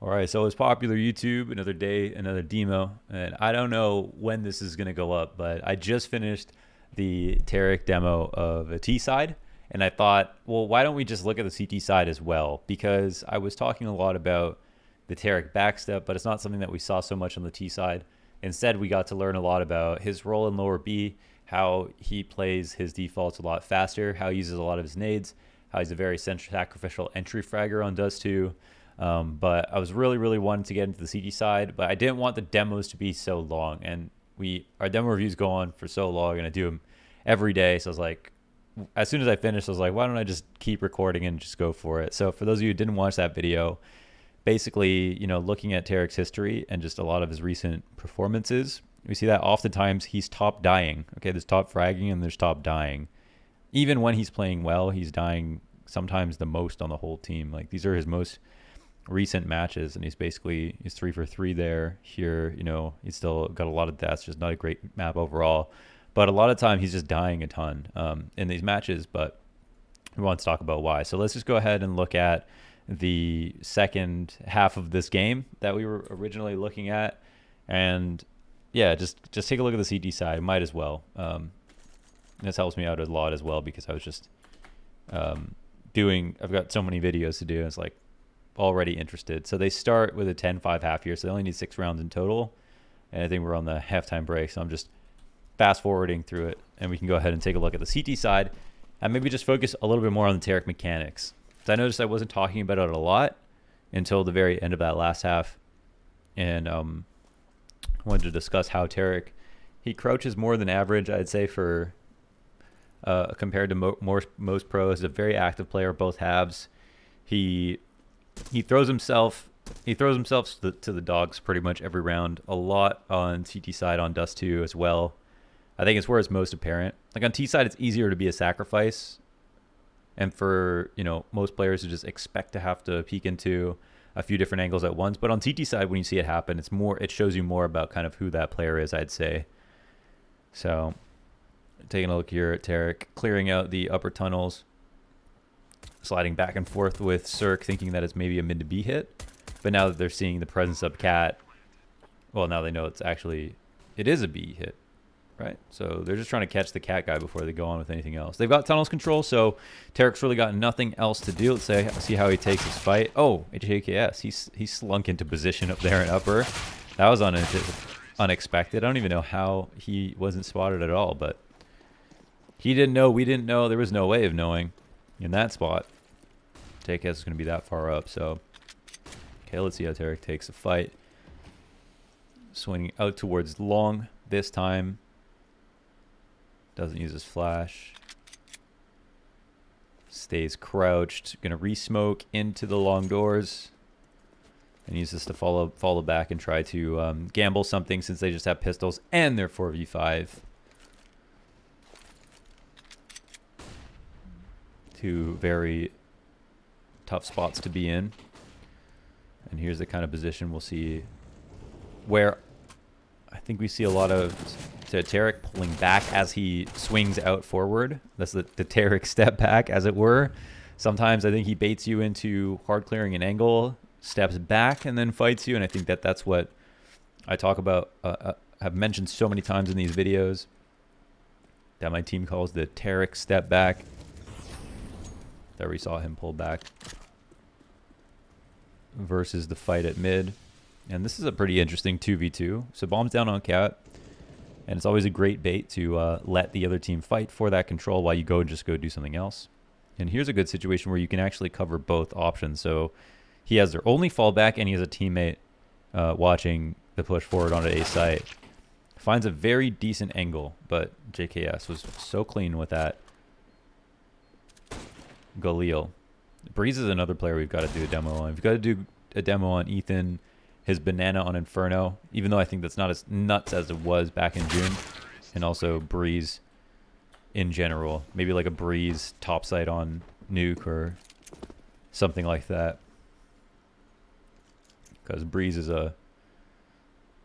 All right, so it's popular YouTube, another day, another demo, and I don't know when this is gonna go up, but I just finished the Tarik demo of a T side, and I thought, well, why don't we just look at the CT side as well? Because I was talking a lot about the Tarik backstep, but it's not something that we saw so much on the T side. Instead, we got to learn a lot about his role in lower B, how he plays his defaults a lot faster, how he uses a lot of his nades, how he's a very sacrificial entry fragger on Dust 2. But I was really wanting to get into the CT side, but I didn't want the demos to be so long. And our demo reviews go on for so long, and I do them every day. So I was like, as soon as I finished, I was like, why don't I just keep recording and just go for it? So for those of you who didn't watch that video, basically, looking at Tarik's history and just a lot of his recent performances, we see that oftentimes he's top dying. Okay, there's top fragging and there's top dying. Even when he's playing well, he's dying sometimes the most on the whole team. Like, these are his most recent matches, and he's 3 for 3 there. Here, he's still got a lot of deaths, just not a great map overall. But a lot of time he's just dying a ton in these matches, but we want to talk about why. So let's just go ahead and look at the second half of this game that we were originally looking at. And yeah, just take a look at the CT side. Might as well. This helps me out a lot as well, because I was just I've got so many videos to do, and it's like already interested. So they start with a 10-5 half here, so they only need 6 rounds in total, and I think we're on the halftime break, so I'm just fast forwarding through it, and we can go ahead and take a look at the CT side and maybe just focus a little bit more on the Tarik mechanics. So I noticed I wasn't talking about it a lot until the very end of that last half, and wanted to discuss how Tarik, he crouches more than average, I'd say, for compared to most pros. A very active player, both halves. He throws himself to the dogs pretty much every round. A lot on CT side on Dust 2 as well. I think it's where it's most apparent. Like on T side, it's easier to be a sacrifice, and for most players to just expect to have to peek into a few different angles at once. But on CT side, when you see it happen, it shows you more about kind of who that player is, I'd say. So taking a look here at Tarik, clearing out the upper tunnels, sliding back and forth with Cirque, thinking that it's maybe a mid to B hit. But now that they're seeing the presence of Cat, well, now they know it is a B hit, right? So they're just trying to catch the Cat guy before they go on with anything else. They've got tunnels control, so Tarik's really got nothing else to do. Let's see how he takes his fight. Oh, HJKS, he slunk into position up there in upper. That was unexpected. I don't even know how he wasn't spotted at all, but he didn't know, we didn't know. There was no way of knowing in that spot JKS is going to be that far up. So okay, let's see how Tarik takes the fight. Swinging out towards long this time. Doesn't use his flash. Stays crouched. Going to re-smoke into the long doors. And use this to follow back and try to gamble something, since they just have pistols and they're 4v5. Two very tough spots to be in. And here's the kind of position we'll see where I think we see a lot of Tarik pulling back as he swings out forward. That's the Tarik step back, as it were. Sometimes I think he baits you into hard clearing an angle, steps back, and then fights you. And I think that's what I talk about, have mentioned so many times in these videos, that my team calls the Tarik step back. There we saw him pull back versus the fight at mid. And this is a pretty interesting 2v2. So bombs down on Cat, and it's always a great bait to let the other team fight for that control while you go do something else. And here's a good situation where you can actually cover both options. So he has their only fallback, and he has a teammate watching the push forward onto A site. Finds a very decent angle, but JKS was so clean with that. Galil. Breeze is another player we've got to do a demo on. We've got to do a demo on Ethan, his banana on Inferno, even though I think that's not as nuts as it was back in June. And also Breeze in general. Maybe like a Breeze topside on Nuke or something like that. Because Breeze is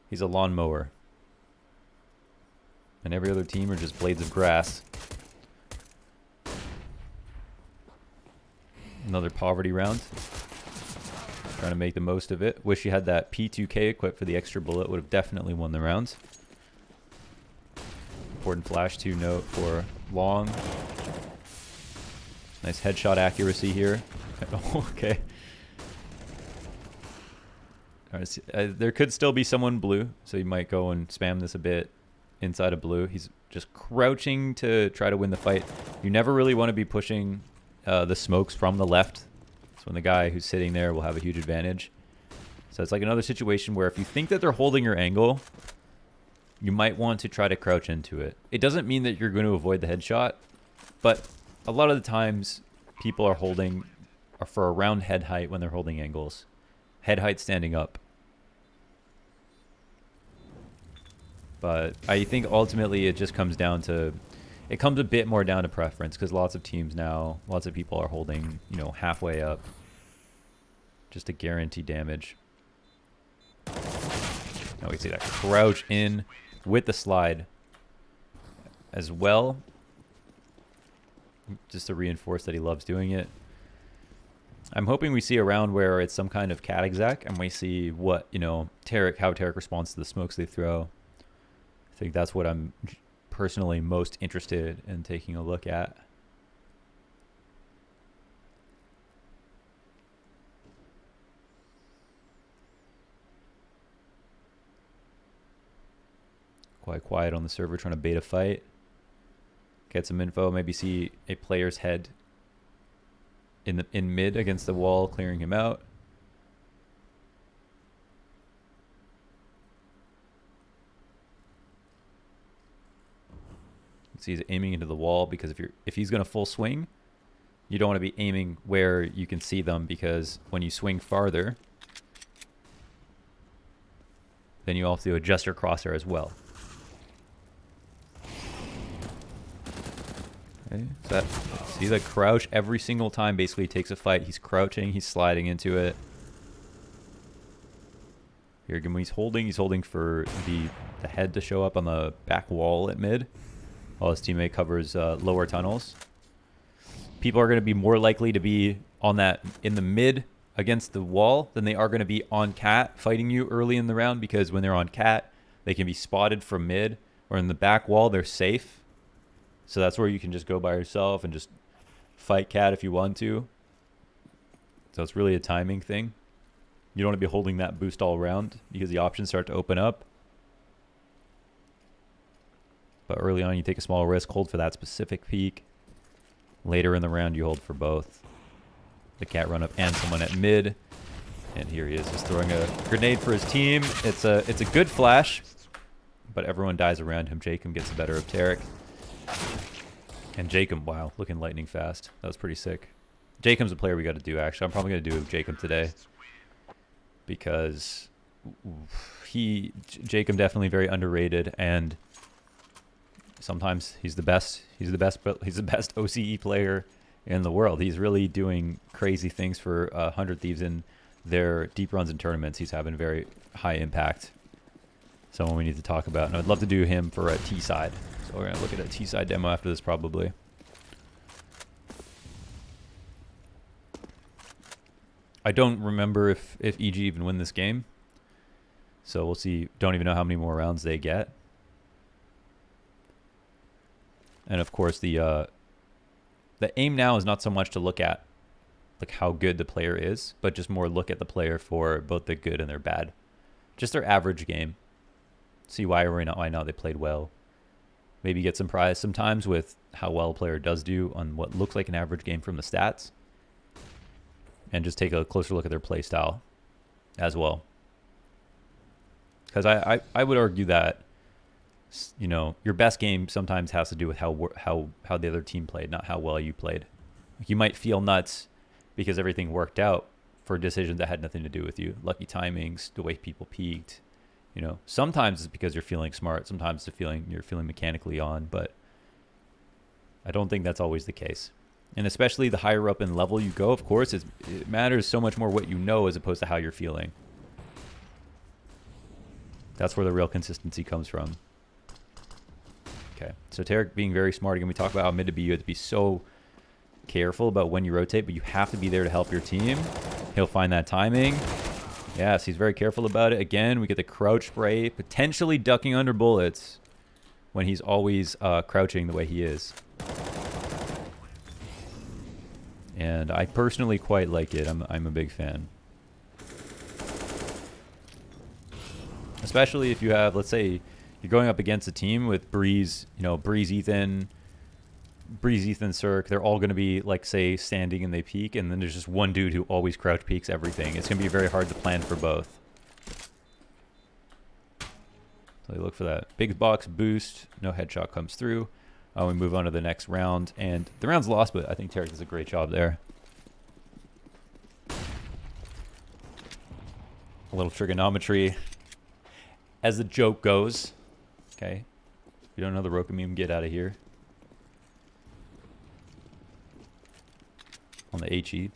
he's a lawnmower. And every other team are just blades of grass. Another poverty round. Trying to make the most of it. Wish you had that P2K equipped for the extra bullet. Would have definitely won the rounds. Important flash 2 note for long. Nice headshot accuracy here. Okay. All right, there could still be someone blue, so you might go and spam this a bit inside of blue. He's just crouching to try to win the fight. You never really want to be pushing the smokes from the left. So when the guy who's sitting there will have a huge advantage. So it's like another situation where if you think that they're holding your angle, you might want to try to crouch into it. It doesn't mean that you're going to avoid the headshot, but a lot of the times people are holding for around head height when they're holding angles. Head height standing up. But I think ultimately it just comes down to, it comes a bit more down to preference, because lots of teams now, lots of people are holding, you know, halfway up just to guarantee damage. Now we see that crouch in with the slide as well, just to reinforce that he loves doing it. I'm hoping we see a round where it's some kind of cat exec and we see what, you know, how Tarik responds to the smokes they throw. I think that's what I'm personally most interested in taking a look at. Quite quiet on the server, trying to bait a fight. Get some info, maybe see a player's head in mid against the wall, clearing him out. See, he's aiming into the wall, because if he's going to full swing, you don't want to be aiming where you can see them, because when you swing farther, then you also have to adjust your crosshair as well. Okay, so that, see the crouch every single time basically he takes a fight. He's crouching, he's sliding into it. Here again, when he's holding for the head to show up on the back wall at mid, while his teammate covers lower tunnels. People are going to be more likely to be on that in the mid against the wall than they are going to be on cat fighting you early in the round, because when they're on cat, they can be spotted from mid, or in the back wall, they're safe. So that's where you can just go by yourself and just fight cat if you want to. So it's really a timing thing. You don't want to be holding that boost all around, because the options start to open up. But early on, you take a small risk, hold for that specific peak. Later in the round, you hold for both. The cat run up and someone at mid. And here he is, just throwing a grenade for his team. It's a good flash, but everyone dies around him. Jacob gets the better of Tarik. And Jacob, wow, looking lightning fast. That was pretty sick. Jacob's a player we got to do, actually. I'm probably going to do Jacob today, because Jacob definitely very underrated, and sometimes he's the best. He's the best OCE player in the world. He's really doing crazy things for 100 Thieves in their deep runs and tournaments. He's having very high impact. Someone we need to talk about, and I'd love to do him for a T side. So we're gonna look at a T side demo after this, probably. I don't remember if EG even win this game, so we'll see. Don't even know how many more rounds they get. And of course, the aim now is not so much to look at like how good the player is, but just more look at the player for both the good and their bad, just their average game. See why not they played well. Maybe get surprised sometimes with how well a player does do on what looks like an average game from the stats, and just take a closer look at their play style as well. Because I would argue that, you know, your best game sometimes has to do with how the other team played, not how well you played. Like, you might feel nuts because everything worked out for decisions that had nothing to do with you. Lucky timings, the way people peaked. You know, sometimes it's because you're feeling smart. Sometimes you're feeling mechanically on, but I don't think that's always the case. And especially the higher up in level you go, of course, it matters so much more what you know as opposed to how you're feeling. That's where the real consistency comes from. Okay, so Tarik being very smart. Again, we talk about how mid to be, you have to be so careful about when you rotate, but you have to be there to help your team. He'll find that timing. Yes, he's very careful about it. Again, we get the crouch spray, potentially ducking under bullets when he's always crouching the way he is. And I personally quite like it. I'm a big fan. Especially if you have, let's say, you're going up against a team with Breeze, Breeze, Ethan, Cirque. They're all going to be, like, say, standing and they peek, and then there's just one dude who always crouch peeks everything. It's going to be very hard to plan for both. So you look for that big box boost. No headshot comes through. We move on to the next round, and the round's lost, but I think Tarik does a great job there. A little trigonometry. As the joke goes, okay, if you don't know the Roku meme, get out of here. On the HE.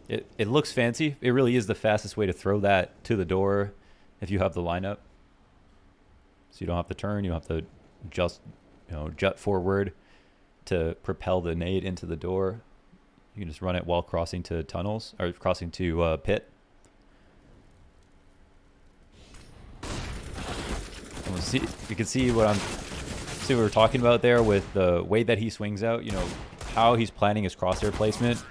It looks fancy. It really is the fastest way to throw that to the door if you have the lineup. So you don't have to turn, you don't have to just, jut forward to propel the nade into the door. You can just run it while crossing to tunnels, or crossing to pit. And you can see what we're talking about there with the way that he swings out, how he's planning his crosshair placement.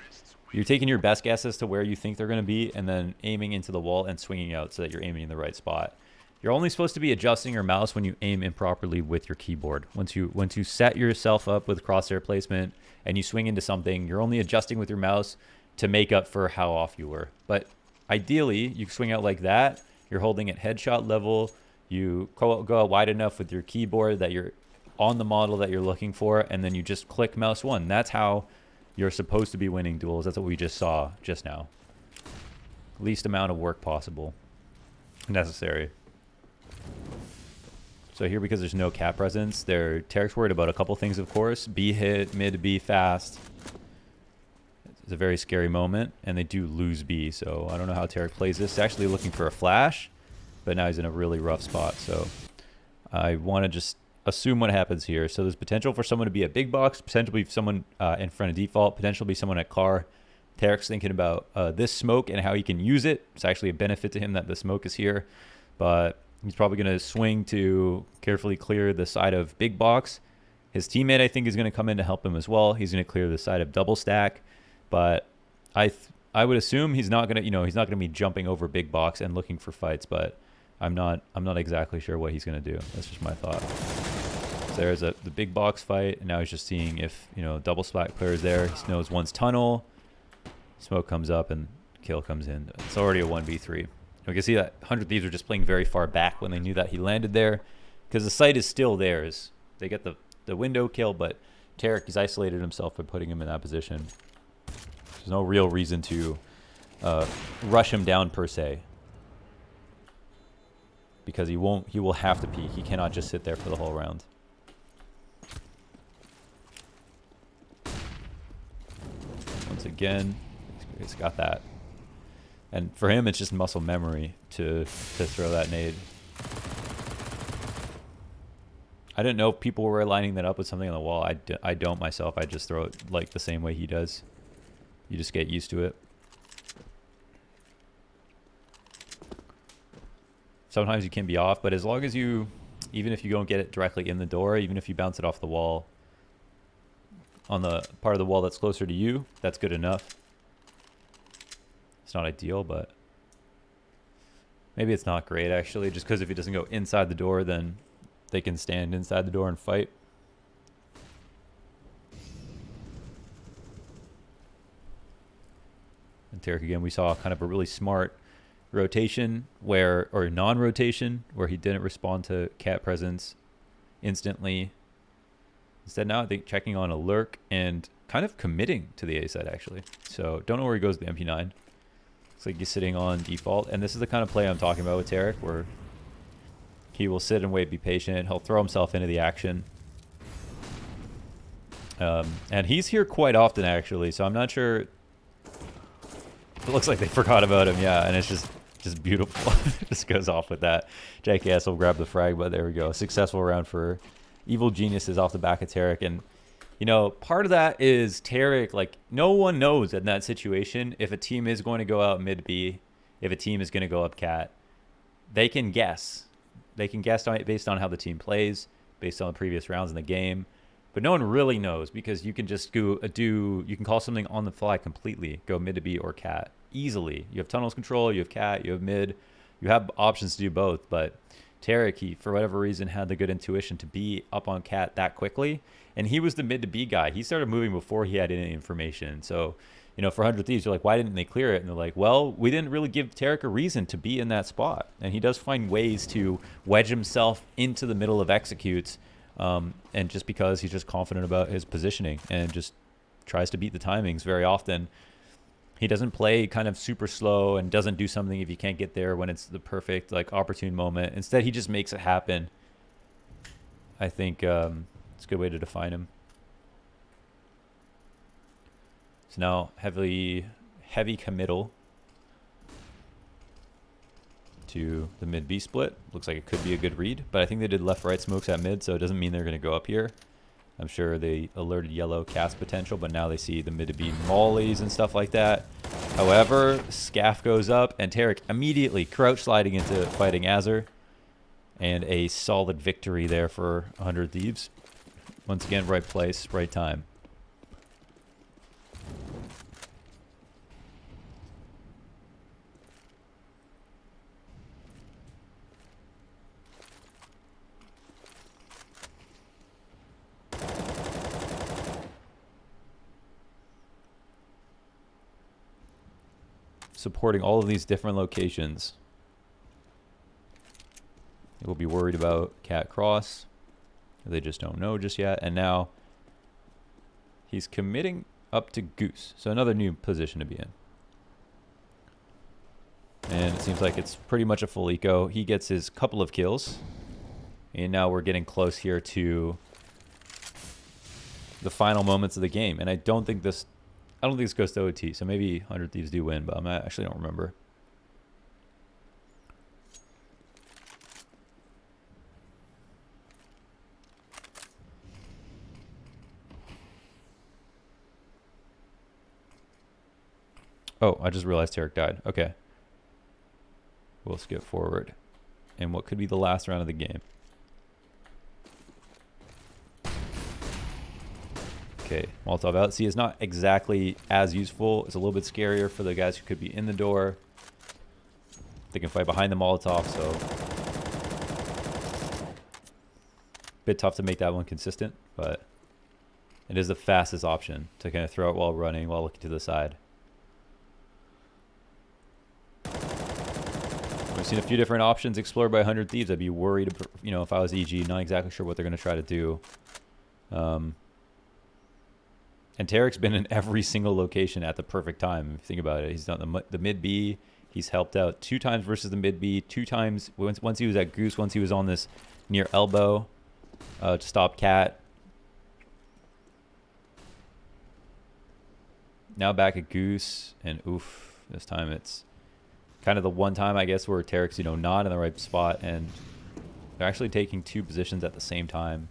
You're taking your best guess as to where you think they're going to be and then aiming into the wall and swinging out so that you're aiming in the right spot. You're only supposed to be adjusting your mouse when you aim improperly with your keyboard. Once you set yourself up with crosshair placement and you swing into something, you're only adjusting with your mouse to make up for how off you were. But ideally, you swing out like that. You're holding at headshot level. You go out wide enough with your keyboard that you're on the model that you're looking for, and then you just click mouse 1. That's how you're supposed to be winning duels. That's what we just saw just now. Least amount of work possible. Necessary. So here, because there's no cap presence, Tarik's worried about a couple things, of course. B hit, mid B fast. It's a very scary moment, and they do lose B, so I don't know how Tarik plays this. He's actually looking for a flash, but now he's in a really rough spot, so I want to just assume what happens here. So there's potential for someone to be at big box, potentially someone in front of default, potentially someone at car. Tarik's thinking about this smoke and how he can use it. It's actually a benefit to him that the smoke is here, but he's probably going to swing to carefully clear the side of big box. His teammate, I think, is going to come in to help him as well. He's going to clear the side of double stack, but I would assume he's not going to, he's not going to be jumping over big box and looking for fights, but I'm not exactly sure what he's going to do. That's just my thought. So there's the big box fight, and now he's just seeing if, double stack clears there. He knows one's tunnel. Smoke comes up and kill comes in. It's already a 1v3. You can see that 100 Thieves are just playing very far back when they knew that he landed there, because the site is still theirs. They get the window kill, but Tarik has isolated himself by putting him in that position. There's no real reason to rush him down per se, because he will have to peek. He cannot just sit there for the whole round. Once again, he's got that. And for him, it's just muscle memory to throw that nade. I didn't know if people were lining that up with something on the wall. I don't myself. I just throw it like the same way he does. You just get used to it. Sometimes you can be off, but as long as even if you don't get it directly in the door, even if you bounce it off the wall, on the part of the wall that's closer to you, that's good enough. It's not ideal, but maybe it's not great, actually, just because if he doesn't go inside the door, then they can stand inside the door and fight. And Tarik, again, we saw kind of a really smart rotation or non-rotation, where he didn't respond to cat presence instantly. Instead, now I think checking on a lurk and kind of committing to the A side, actually. So don't know where he goes with the MP9. Looks like he's sitting on default, and this is the kind of play I'm talking about with Tarik, where he will sit and wait, be patient. He'll throw himself into the action. And he's here quite often, actually, so I'm not sure. It looks like they forgot about him, yeah, and it's just beautiful. Just goes off with that. JKS will grab the frag, but there we go. Successful round for Evil Geniuses off the back of Tarik, and You know, part of that is Tarik. Like, no one knows in that situation if a team is going to go out mid B, if a team is going to go up cat. They can guess. They can guess based on how the team plays, based on the previous rounds in the game. But no one really knows because you can just you can call something on the fly completely, go mid to B or cat easily. You have tunnels control, you have cat, you have mid, you have options to do both. But Tarik, he, for whatever reason, had the good intuition to be up on cat that quickly. And he was the mid to B guy. He started moving before he had any information. So, you know, for 100 Thieves, you're like, why didn't they clear it? And they're like, well, we didn't really give Tarik a reason to be in that spot. And he does find ways to wedge himself into the middle of executes. And just because he's just confident about his positioning and just tries to beat the timings very often. He doesn't play kind of super slow and doesn't do something if you can't get there when it's the perfect, like, opportune moment. Instead, he just makes it happen. I think it's a good way to define him. So now heavy committal to the mid B split. Looks like it could be a good read, but I think they did left-right smokes at mid, so it doesn't mean they're going to go up here. I'm sure they alerted yellow cast potential, but now they see the mid to B mollies and stuff like that. However, Scaff goes up, and Tarik immediately crouch sliding into fighting Azur. And a solid victory there for 100 Thieves. Once again, right place, right time. Supporting all of these different locations. They will be worried about cat cross. They just don't know just yet. And now he's committing up to goose. So another new position to be in. And it seems like it's pretty much a full eco. He gets his couple of kills. And now we're getting close here to the final moments of the game. And I don't think this goes to OT, so maybe 100 Thieves do win, but I actually don't remember. Oh, I just realized Tarik died. Okay. We'll skip forward. And what could be the last round of the game. Okay, Molotov out. See, it's not exactly as useful. It's a little bit scarier for the guys who could be in the door. They can fight behind the Molotov, so bit tough to make that one consistent, but it is the fastest option to kind of throw it while running, while looking to the side. We've seen a few different options explored by 100 Thieves. I'd be worried, you know, if I was EG, not exactly sure what they're going to try to do. And Tarik's been in every single location at the perfect time. If you think about it, he's done the mid B. He's helped out 2 times versus the mid B, 2 times once he was at goose, once he was on this near elbow to stop cat. Now back at goose, and oof, this time it's kind of the one time, I guess, where Tarik's, you know, not in the right spot, and they're actually taking 2 positions at the same time.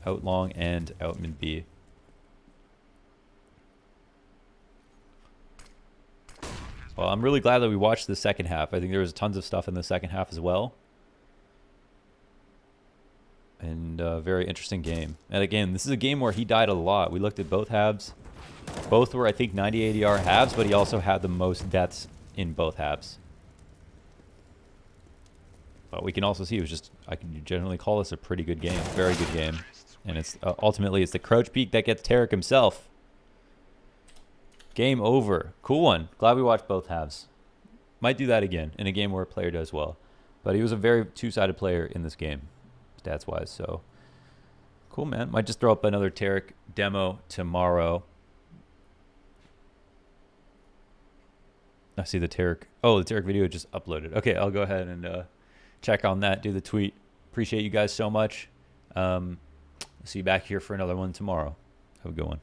Out long and out mid B. Well, I'm really glad that we watched the second half. I think there was tons of stuff in the second half as well. And a very interesting game. And again, this is a game where he died a lot. We looked at both halves. Both were, I think, 90 ADR halves, but he also had the most deaths in both halves. But we can also see it was just, I can generally call this a pretty good game. Very good game. And it's ultimately it's the crouch peak that gets Tarik himself. Game over. Cool one. Glad we watched both halves. Might do that again in a game where a player does well. But he was a very two-sided player in this game, stats-wise. So cool, man. Might just throw up another Tarik demo tomorrow. I see the Tarik. Oh, the Tarik video just uploaded. Okay, I'll go ahead and check on that. Do the tweet. Appreciate you guys so much. See you back here for another one tomorrow. Have a good one.